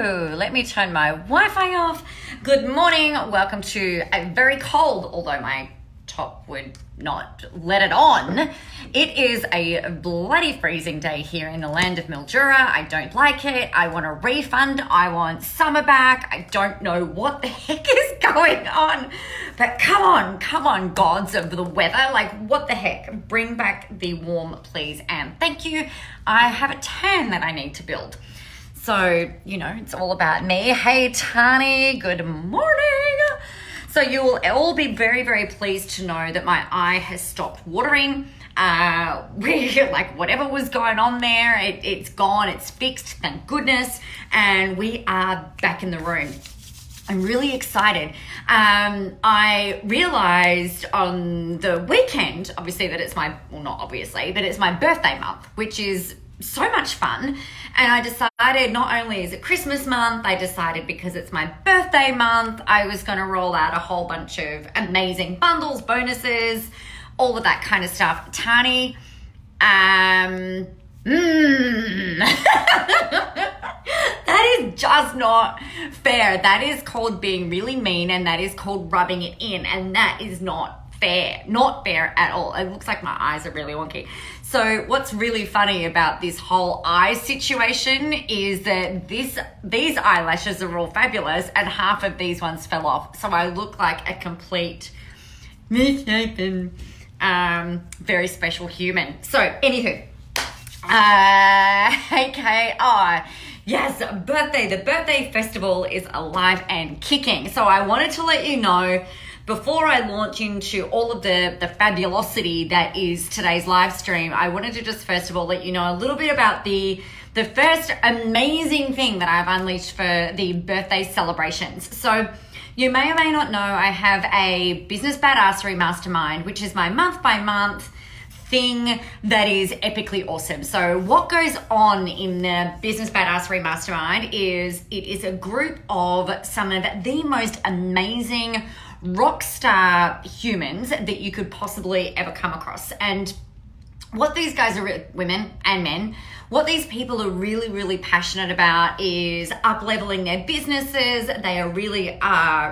Hello, let me turn my Wi-Fi off. Good morning, welcome to a very cold, although my top would not let it on. It is a bloody freezing day here in the land of Mildura. I don't like it. I want a refund. I want summer back. I don't know what the heck is going on. But come on, gods of the weather. Like, what the heck? Bring back the warm, please, and thank you. I have a tan that I need to build. So, it's all about me. Hey, Tani, good morning. So you will all be very, very pleased to know that my eye has stopped watering. Whatever was going on there, it's gone, it's fixed, thank goodness. And we are back in the room. I'm really excited. I realized on the weekend, obviously, that it's it's my birthday month, which is so much fun. And I decided not only is it Christmas month, I decided because it's my birthday month, I was going to roll out a whole bunch of amazing bundles, bonuses, all of that kind of stuff. Tani, that is just not fair. That is called being really mean, and that is called rubbing it in, and that is not fair. Not fair at all. It looks like my eyes are really wonky. So what's really funny about this whole eye situation is that these eyelashes are all fabulous, and half of these ones fell off. So I look like a complete misshapen, very special human. So anywho, okay, yes, birthday. The birthday festival is alive and kicking. So I wanted to let you know, before I launch into all of the fabulosity that is today's live stream, I wanted to just first of all let you know a little bit about the first amazing thing that I've unleashed for the birthday celebrations. So you may or may not know I have a business badassery mastermind, which is my month by month thing that is epically awesome. So what goes on in the business badassery mastermind is it is a group of some of the most amazing rockstar humans that you could possibly ever come across. And what these guys are, women and men, what these people are really, really passionate about is up-leveling their businesses. They're really,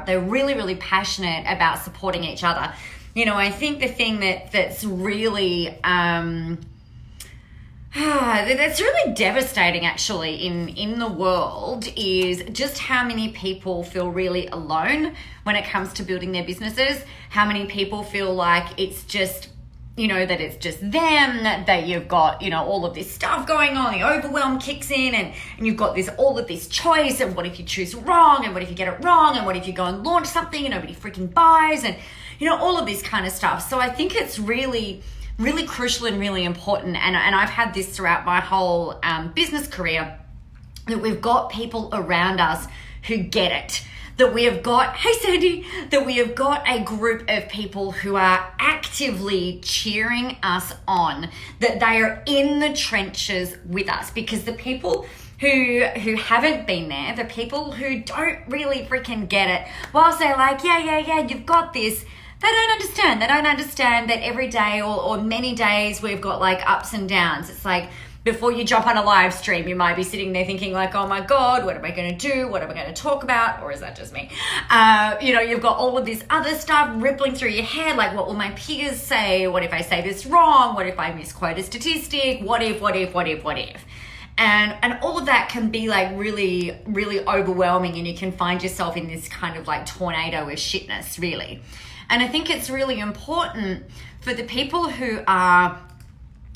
really passionate about supporting each other. I think the thing that's really that's really devastating actually in the world is just how many people feel really alone when it comes to building their businesses. How many people feel like it's just, that it's just them, that you've got, all of this stuff going on, the overwhelm kicks in and you've got all of this choice, and what if you choose wrong, and what if you get it wrong, and what if you go and launch something and nobody freaking buys, and all of this kind of stuff. So I think it's really, really crucial and really important, and I've had this throughout my whole business career, that we've got people around us who get it. That we have got, hey Sandy, that we have got a group of people who are actively cheering us on, that they are in the trenches with us, because the people who haven't been there, the people who don't really freaking get it, whilst they're like, yeah, you've got this, they don't understand. They don't understand that every day or many days we've got like ups and downs. It's like, before you jump on a live stream, you might be sitting there thinking like, oh my God, what am I going to do? What am I going to talk about? Or is that just me? You've got all of this other stuff rippling through your head. Like, what will my peers say? What if I say this wrong? What if I misquote a statistic? What if? And all of that can be like really, really overwhelming, and you can find yourself in this kind of like tornado of shitness, really. And I think it's really important for the people who are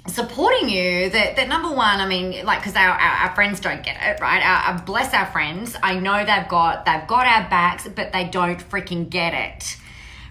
supporting you that number one, because our friends don't get it, right? Bless our friends. I know they've got our backs, but they don't freaking get it,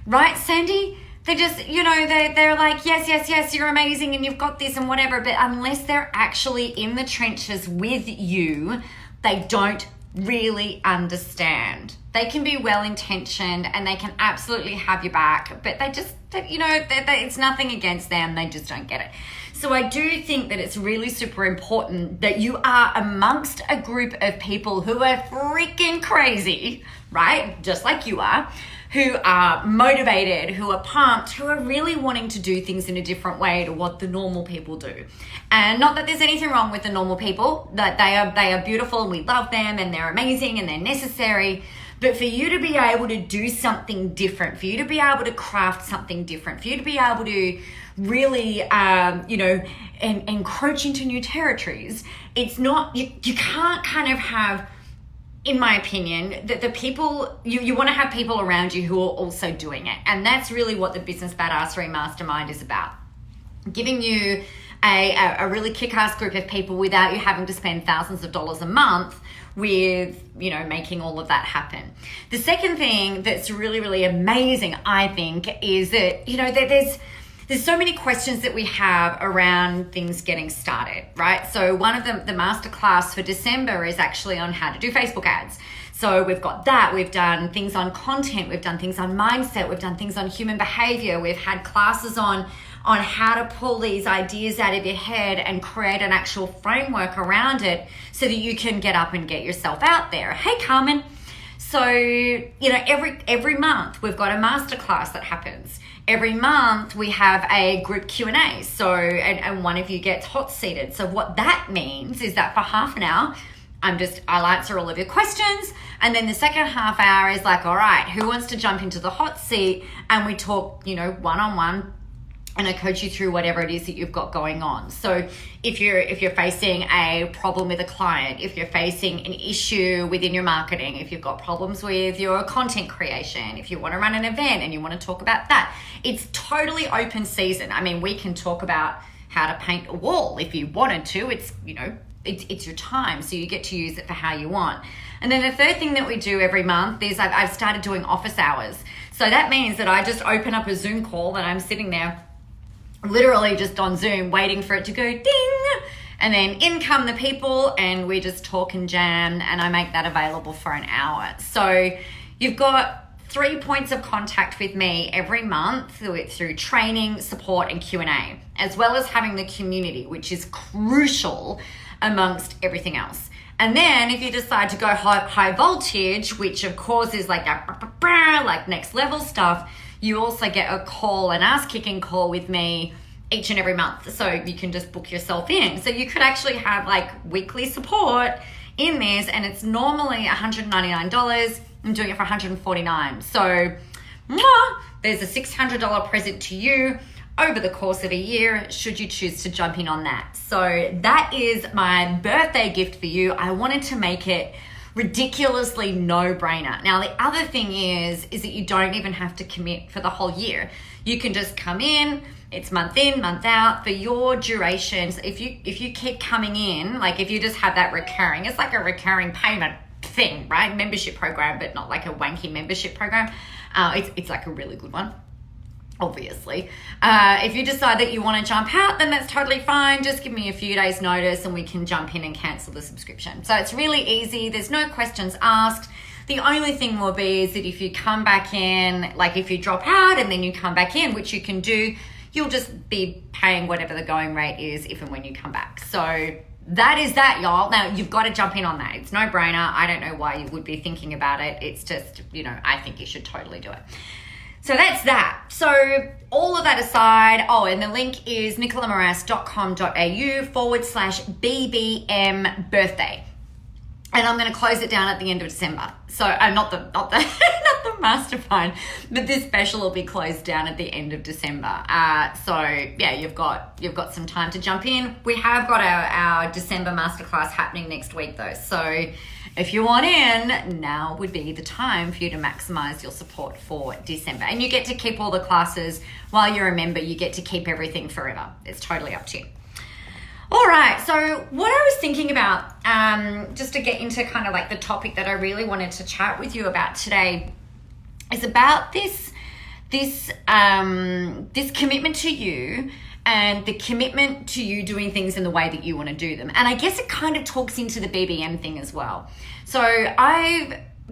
right, Sandy? They just, they're like, yes, you're amazing and you've got this and whatever, but unless they're actually in the trenches with you, they don't really understand. They can be well-intentioned and they can absolutely have your back, but they that, it's nothing against them. They just don't get it. So I do think that it's really super important that you are amongst a group of people who are freaking crazy, right? Just like you are, who are motivated, who are pumped, who are really wanting to do things in a different way to what the normal people do. And not that there's anything wrong with the normal people, that they are beautiful and we love them and they're amazing and they're necessary. But for you to be able to do something different, for you to be able to craft something different, for you to be able to really, encroach into new territories, it's not, you can't kind of have, in my opinion, that the people, you want to have people around you who are also doing it. And that's really what the Business Badassery Mastermind is about. Giving you a really kick-ass group of people without you having to spend thousands of dollars a month with, making all of that happen. The second thing that's really, really amazing, I think, is that, there's so many questions that we have around things getting started, right? So one of the masterclass for December is actually on how to do Facebook ads. So we've got that. We've done things on content. We've done things on mindset. We've done things on human behavior. We've had classes on how to pull these ideas out of your head and create an actual framework around it so that you can get up and get yourself out there. Hey, Carmen. So, every month we've got a masterclass that happens. Every month we have a group Q&A. So, and one of you gets hot seated. So what that means is that for half an hour, I'll answer all of your questions. And then the second half hour is like, all right, who wants to jump into the hot seat? And we talk, one-on-one. And I coach you through whatever it is that you've got going on. So if you're facing a problem with a client, if you're facing an issue within your marketing, if you've got problems with your content creation, if you want to run an event and you want to talk about that, it's totally open season. I mean, we can talk about how to paint a wall if you wanted to. It's, it's your time, so you get to use it for how you want. And then the third thing that we do every month is I've started doing office hours. So that means that I just open up a Zoom call and I'm sitting there literally just on Zoom waiting for it to go ding, and then in come the people and we just talk and jam, and I make that available for an hour. So you've got 3 points of contact with me every month through training, support, and Q&A, as well as having the community, which is crucial amongst everything else. And then if you decide to go high voltage, which of course is like next level stuff, you also get a call, an ass-kicking call with me each and every month. So you can just book yourself in. So you could actually have like weekly support in this, and it's normally $199. I'm doing it for $149. So there's a $600 present to you over the course of a year, should you choose to jump in on that. So that is my birthday gift for you. I wanted to make it ridiculously no-brainer. Now, the other thing is that you don't even have to commit for the whole year. You can just come in month in, month out for your durations. If you keep coming in, like if you just have that recurring, it's like a recurring payment thing, right? Membership program, but not like a wanky membership program. It's like a really good one. Obviously. If you decide that you want to jump out, then that's totally fine. Just give me a few days notice and we can jump in and cancel the subscription. So it's really easy. There's no questions asked. The only thing will be is that if you come back in, like if you drop out and then you come back in, which you can do, you'll just be paying whatever the going rate is if and when you come back. So that is that, y'all. Now, you've got to jump in on that. It's no brainer. I don't know why you would be thinking about it. It's just, I think you should totally do it. So that's that. So all of that aside, and the link is nicolamoras.com.au/BBM birthday. And I'm going to close it down at the end of December. So not the not the mastermind, but this special will be closed down at the end of December. So yeah, you've got some time to jump in. We have got our December masterclass happening next week though. So if you want in, now would be the time for you to maximize your support for December. And you get to keep all the classes while you're a member. You get to keep everything forever. It's totally up to you. All right, so what I was thinking about, just to get into kind of like the topic that I really wanted to chat with you about today, is about this commitment to you and the commitment to you doing things in the way that you want to do them. And I guess it kind of talks into the BBM thing as well. So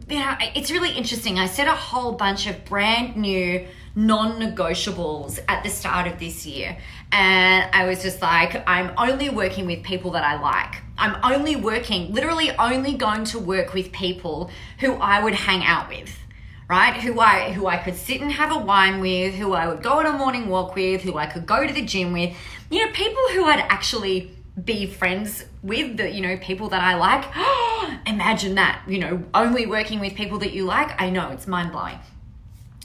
it's really interesting. I set a whole bunch of brand new non-negotiables at the start of this year. And I was just like, I'm only working with people that I like. I'm literally only going to work with people who I would hang out with, right? Who I could sit and have a wine with, who I would go on a morning walk with, who I could go to the gym with, people who I'd actually be friends with, people that I like. Imagine that, only working with people that you like. I know, it's mind-blowing.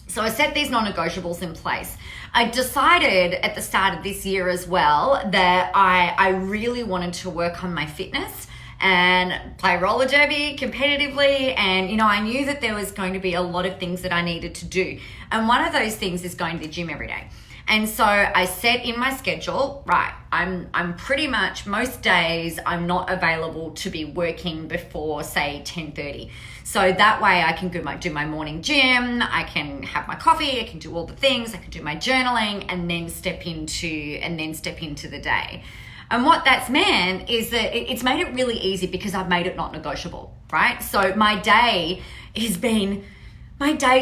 So I set these non-negotiables in place. I decided at the start of this year as well that I really wanted to work on my fitness and play roller derby competitively. And, I knew that there was going to be a lot of things that I needed to do. And one of those things is going to the gym every day. And so I set in my schedule, right, I'm pretty much, most days I'm not available to be working before, say, 10:30. So that way I can do my morning gym, I can have my coffee, I can do all the things, I can do my journaling, and then step into the day. And what that's meant is that it's made it really easy because I've made it not negotiable, right? So my days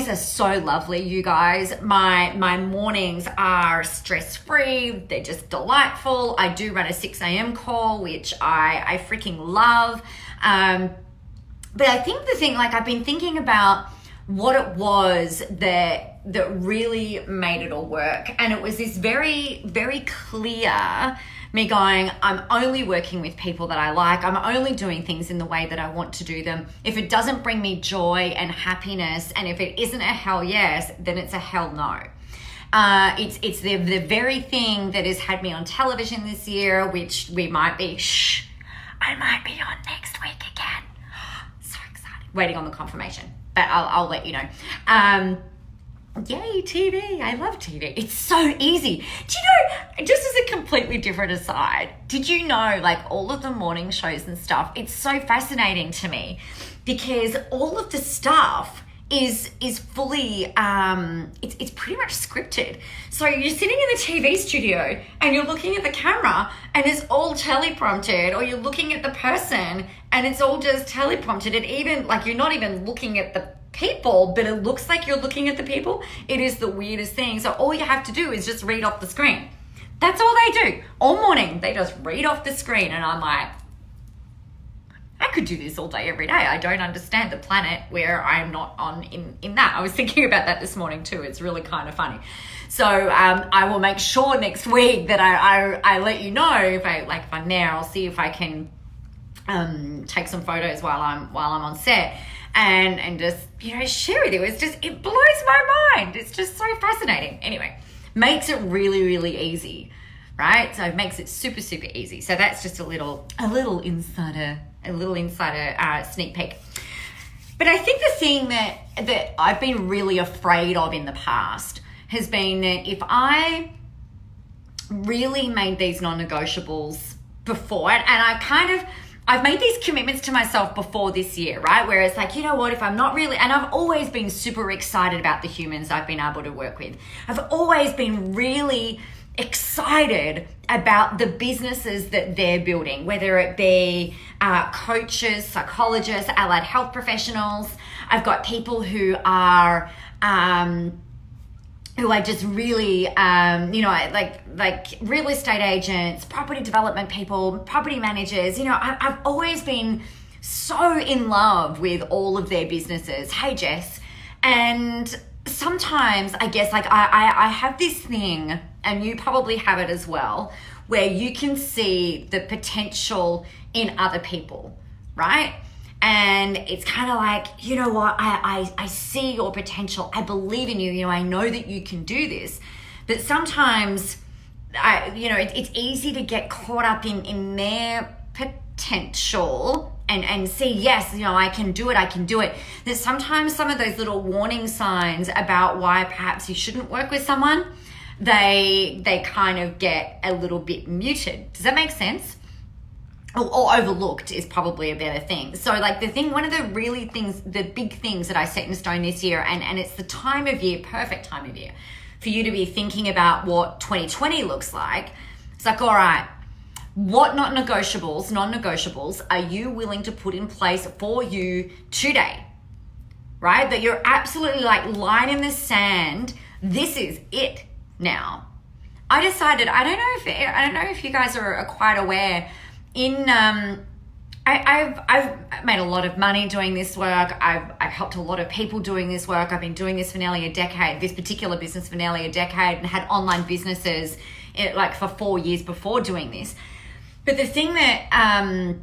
are so lovely, you guys. My mornings are stress-free. They're just delightful. I do run a 6 a.m. call, which I freaking love. But I think the thing, I've been thinking about what it was that really made it all work. And it was this very, very clear me going, I'm only working with people that I like. I'm only doing things in the way that I want to do them. If it doesn't bring me joy and happiness, and if it isn't a hell yes, then it's a hell no. It's the very thing that has had me on television this year, which I might be on next week again. So excited. Waiting on the confirmation, but I'll let you know. Yay, TV. I love TV. It's so easy. Do you know, just as a completely different aside, did you know, all of the morning shows and stuff, it's so fascinating to me because all of the stuff is fully, it's pretty much scripted. So you're sitting in the TV studio and you're looking at the camera and it's all teleprompted, or you're looking at the person and it's all just teleprompted. And even, you're not even looking at the people, but it looks like you're looking at the people. It is the weirdest thing. So all you have to do is just read off the screen. That's all they do. All morning, they just read off the screen. And I'm like, I could do this all day, every day. I don't understand the planet where I'm not on in that. I was thinking about that this morning too. It's really kind of funny. So I will make sure next week that I let you know if I'm there. I'll see if I can take some photos while I'm on set. And just, share with you. It blows my mind. It's just so fascinating. Anyway, makes it really, really easy, right? So it makes it super, super easy. So that's just a little insider sneak peek. But I think the thing that I've been really afraid of in the past has been that if I really made these non-negotiables before, and I've made these commitments to myself before this year, right? Where it's you know what, if I'm not really, and I've always been super excited about the humans I've been able to work with. I've always been really excited about the businesses that they're building, whether it be coaches, psychologists, allied health professionals. I've got people who are just really, like real estate agents, property development people, property managers. I've always been so in love with all of their businesses. Hey, Jess. And sometimes I guess I have this thing, and you probably have it as well, where you can see the potential in other people, right? And it's kind of you know what, I see your potential. I believe in you. I know that you can do this. But sometimes, it's easy to get caught up in their potential and see, yes, I can do it. That sometimes some of those little warning signs about why perhaps you shouldn't work with someone, they kind of get a little bit muted. Does that make sense? Or overlooked is probably a better thing. So one of the big things that I set in stone this year, and it's the perfect time of year for you to be thinking about what 2020 looks like. It's all right, what non-negotiables are you willing to put in place for you today, right? That you're absolutely line in the sand this is it now. I decided, I don't know if you guys are quite aware, I've made a lot of money doing this work. I've helped a lot of people doing this work. I've been doing this for nearly a decade, this particular business for nearly a decade, and had online businesses for 4 years before doing this. But the thing that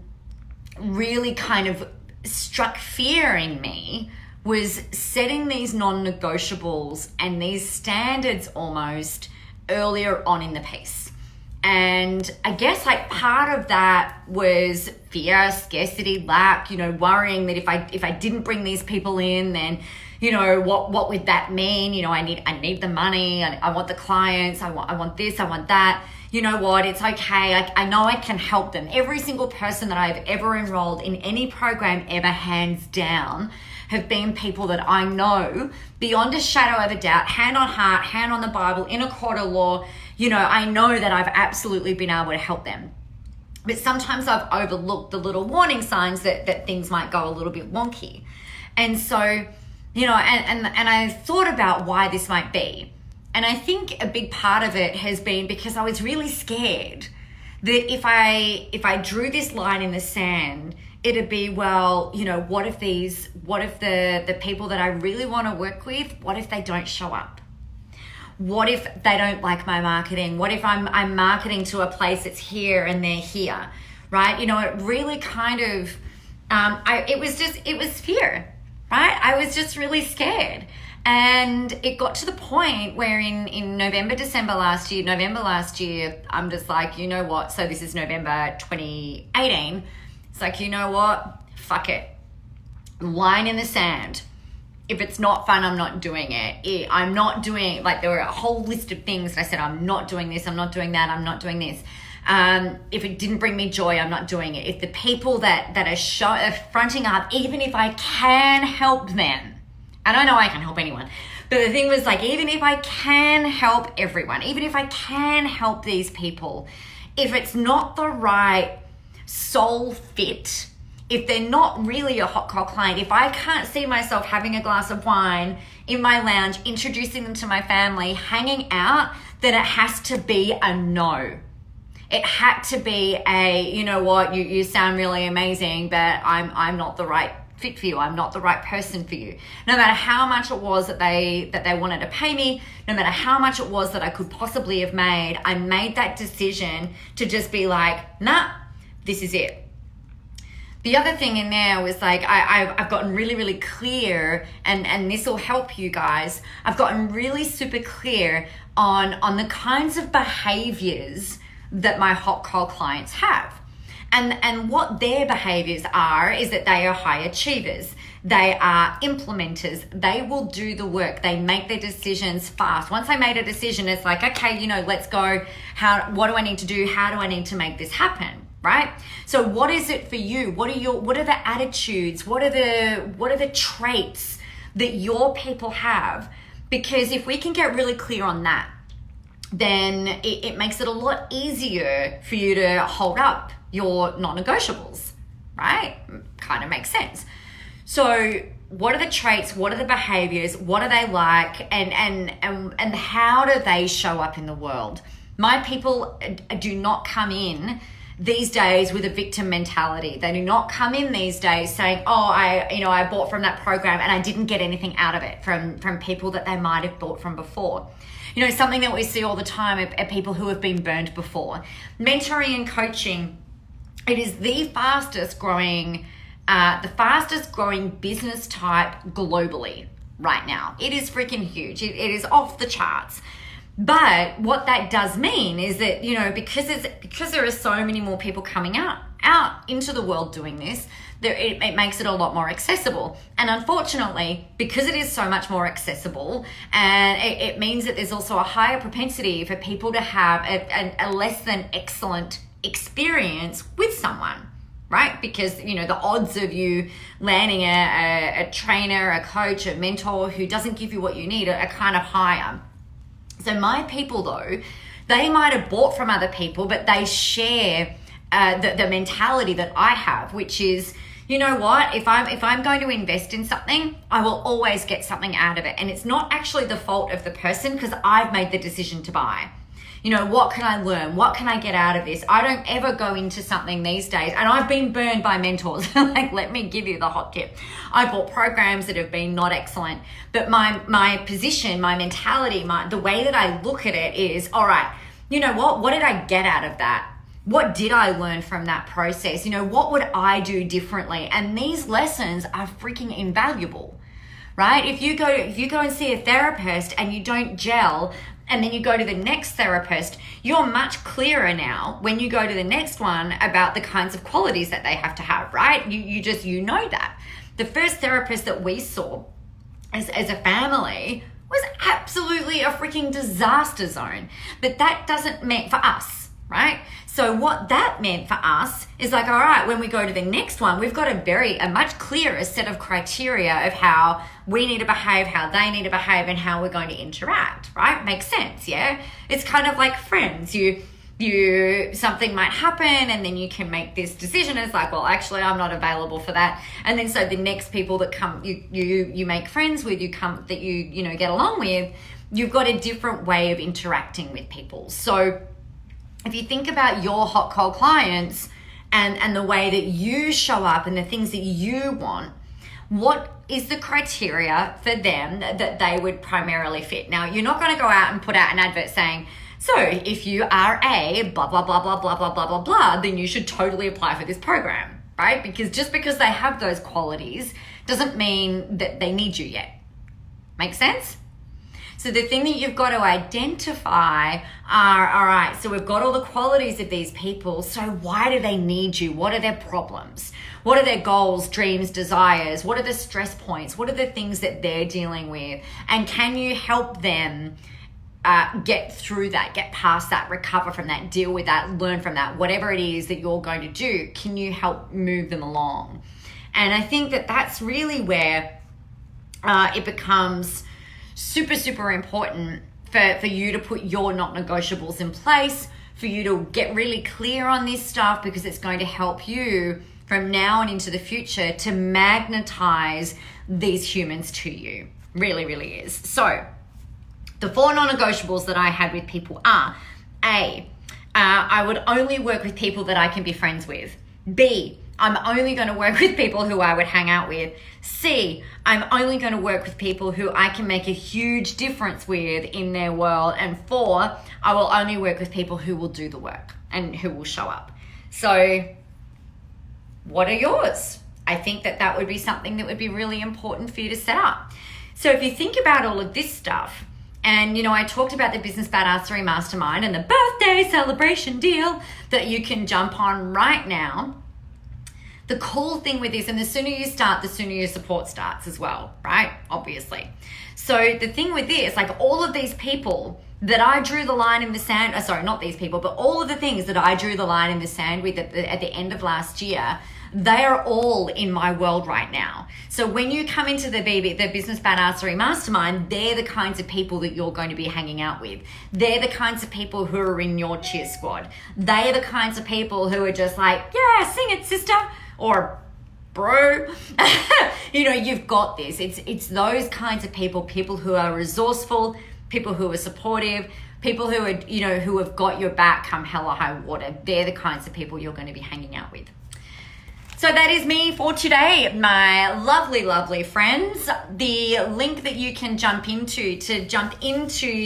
really kind of struck fear in me was setting these non-negotiables and these standards almost earlier on in the piece. And I guess part of that was fear, scarcity, lack, worrying that if I didn't bring these people in, then, what would that mean? I need the money. I want the clients. I want this. I want that. You know what? It's okay. I know I can help them. Every single person that I've ever enrolled in any program ever, hands down, have been people that I know beyond a shadow of a doubt, hand on heart, hand on the Bible, in a court of law. I know that I've absolutely been able to help them. But sometimes I've overlooked the little warning signs that things might go a little bit wonky. And so, and I thought about why this might be. And I think a big part of it has been because I was really scared that if I drew this line in the sand, it'd be, what if the people that I really want to work with, what if they don't show up? What if they don't like my marketing? What if I'm marketing to a place that's here and they're here, right? It really kind of, it was fear, right? I was just really scared. And it got to the point where in November last year, I'm just like, you know what? So this is November 2018. It's like, you know what? Fuck it. Line in the sand. If it's not fun, I'm not doing it. I'm not doing, there were a whole list of things that I said, I'm not doing this, I'm not doing that, I'm not doing this. If it didn't bring me joy, I'm not doing it. If the people that are fronting up, even if I can help them, and I know I can help anyone, but the thing was even if I can help everyone, even if I can help these people, if it's not the right soul fit, if they're not really a hot call client, if I can't see myself having a glass of wine in my lounge, introducing them to my family, hanging out, then it has to be a no. It had to be a, you sound really amazing, but I'm not the right fit for you. I'm not the right person for you. No matter how much it was that they wanted to pay me, no matter how much it was that I could possibly have made, I made that decision to just be nah, this is it. The other thing in there was I've gotten really, really clear, and this will help you guys. I've gotten really super clear on the kinds of behaviors that my hot call clients have. And what their behaviors are is that they are high achievers. They are implementers. They will do the work. They make their decisions fast. Once I made a decision, it's okay, let's go. What do I need to do? How do I need to make this happen? Right? So what is it for you? What are the attitudes? What are the traits that your people have? Because if we can get really clear on that, then it makes it a lot easier for you to hold up your non-negotiables, right? Kind of makes sense. So what are the traits? What are the behaviors? What are they like? And how do they show up in the world? My people do not come in these days with a victim mentality. They do not come in these days saying, I bought from that program and I didn't get anything out of it from people that they might have bought from before. Something that we see all the time are people who have been burned before. Mentoring and coaching, it is the fastest growing business type globally right now. It is freaking huge. It is off the charts. But what that does mean is that, because there are so many more people coming out into the world doing this, it makes it a lot more accessible. And unfortunately, because it is so much more accessible, and it means that there's also a higher propensity for people to have a less than excellent experience with someone, right? Because, the odds of you landing a trainer, a coach, a mentor who doesn't give you what you need are kind of higher. So my people, though, they might have bought from other people, but they share the mentality that I have, which is, you know what, if I'm going to invest in something, I will always get something out of it. And it's not actually the fault of the person because I've made the decision to buy. You know, what can I learn? What can I get out of this? I don't ever go into something these days, and I've been burned by mentors. Like, let me give you the hot tip. I bought programs that have been not excellent, but my position, my mentality, the way that I look at it is, all right, you know what did I get out of that? What did I learn from that process? You know, what would I do differently? And these lessons are freaking invaluable, right? If you go and see a therapist and you don't gel, and then you go to the next therapist, you're much clearer now when you go to the next one about the kinds of qualities that they have to have, right? You know that. The first therapist that we saw as a family was absolutely a freaking disaster zone. But that doesn't mean for us, right? So what that meant for us is like, all right, when we go to the next one, we've got a much clearer set of criteria of how we need to behave, how they need to behave, and how we're going to interact, right? Makes sense, yeah? It's kind of like friends. Something might happen and then you can make this decision. It's like, well, actually, I'm not available for that. And then so the next people that come, you make friends with, that you get along with, you've got a different way of interacting with people. So if you think about your hot cold clients and the way that you show up and the things that you want, what is the criteria for them that they would primarily fit? Now, you're not going to go out and put out an advert saying, so if you are a blah, blah, blah, blah, blah, blah, blah, blah, blah, then you should totally apply for this program, right? Because just because they have those qualities doesn't mean that they need you yet. Make sense? So the thing that you've got to identify are, all right, so we've got all the qualities of these people. So why do they need you? What are their problems? What are their goals, dreams, desires? What are the stress points? What are the things that they're dealing with? And can you help them get through that, get past that, recover from that, deal with that, learn from that, whatever it is that you're going to do? Can you help move them along? And I think that that's really where it becomes super, super important for you to put your not negotiables in place, for you to get really clear on this stuff, because it's going to help you from now and into the future to magnetize these humans to you. Really, really is. So the 4 non-negotiables that I had with people are A, I would only work with people that I can be friends with. B, I'm only going to work with people who I would hang out with. C, I'm only going to work with people who I can make a huge difference with in their world. And 4, I will only work with people who will do the work and who will show up. So what are yours? I think that would be something that would be really important for you to set up. So if you think about all of this stuff, and, I talked about the Business Badassery Mastermind and the birthday celebration deal that you can jump on right now. The cool thing with this, and the sooner you start, the sooner your support starts as well, right? Obviously. So the thing with this, like all of these people that I drew the line in the sand, not these people, but all of the things that I drew the line in the sand with at the end of last year, they are all in my world right now. So when you come into the Business Badassery Mastermind, they're the kinds of people that you're going to be hanging out with. They're the kinds of people who are in your cheer squad. They are the kinds of people who are just like, yeah, sing it, sister, or bro. You've got this. It's those kinds of people who are resourceful, people who are supportive, people who are, who have got your back come hell or high water. They're the kinds of people you're going to be hanging out with. So that is me for today, my lovely, lovely friends. The link that you can jump into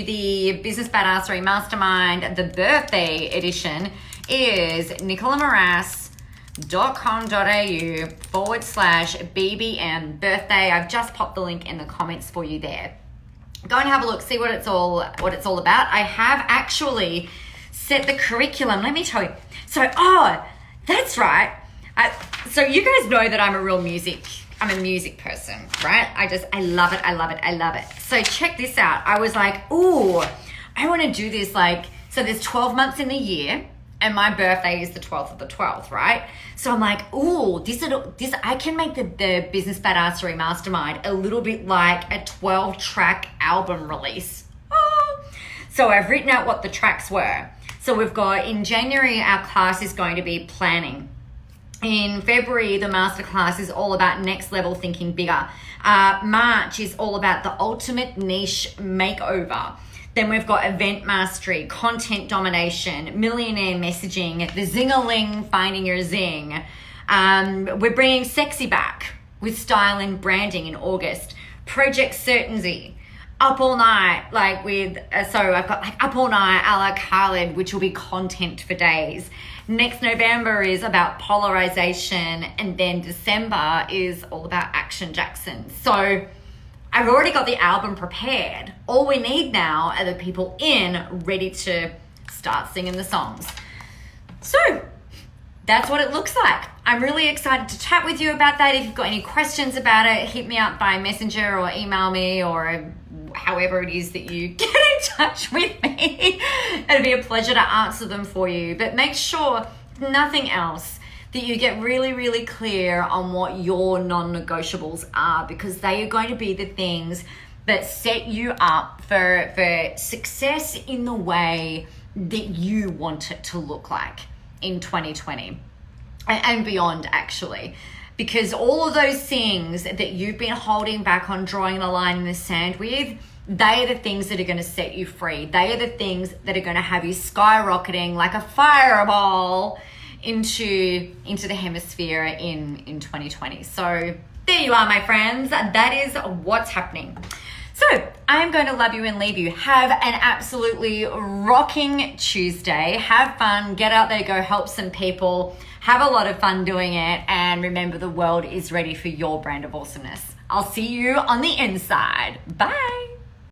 the Business Badassery Mastermind, the birthday edition, is nicolamoras.com.au/BBM birthday. I've just popped the link in the comments for you there. Go and have a look, see what it's all about. I have actually set the curriculum. Let me tell you. So, that's right. So you guys know that I'm a music person, right? I love it. So check this out. I was like, ooh, I want to do this so there's 12 months in the year and my birthday is the 12th of the 12th, right? So I'm like, ooh, this I can make the Business Badassery Mastermind a little bit like a 12-track album release. So I've written out what the tracks were. So we've got, in January, our class is going to be planning. In February, the masterclass is all about next level thinking bigger. March is all about the ultimate niche makeover. Then we've got event mastery, content domination, millionaire messaging, the zing-a-ling, finding your zing. We're bringing sexy back with style and branding in August. Project certainty, up all night, like with, so I've got like up all night a la Khaled, which will be content for days. Next November is about polarization, and then December is all about Action Jackson. So I've already got the album prepared. All we need now are the people in, ready to start singing the songs. So that's what it looks like. I'm really excited to chat with you about that. If you've got any questions about it, hit me up by messenger or email me or however it is that you get in touch with me. It'll be a pleasure to answer them for you. But make sure, if nothing else, that you get really, really clear on what your non-negotiables are, because they are going to be the things that set you up for success in the way that you want it to look like in 2020 and beyond, actually. Because all of those things that you've been holding back on, drawing a line in the sand with, they are the things that are going to set you free. They are the things that are going to have you skyrocketing like a fireball into the hemisphere in 2020. So there you are, my friends. That is what's happening. So I am going to love you and leave you. Have an absolutely rocking Tuesday. Have fun. Get out there. Go help some people. Have a lot of fun doing it. And remember, the world is ready for your brand of awesomeness. I'll see you on the inside. Bye.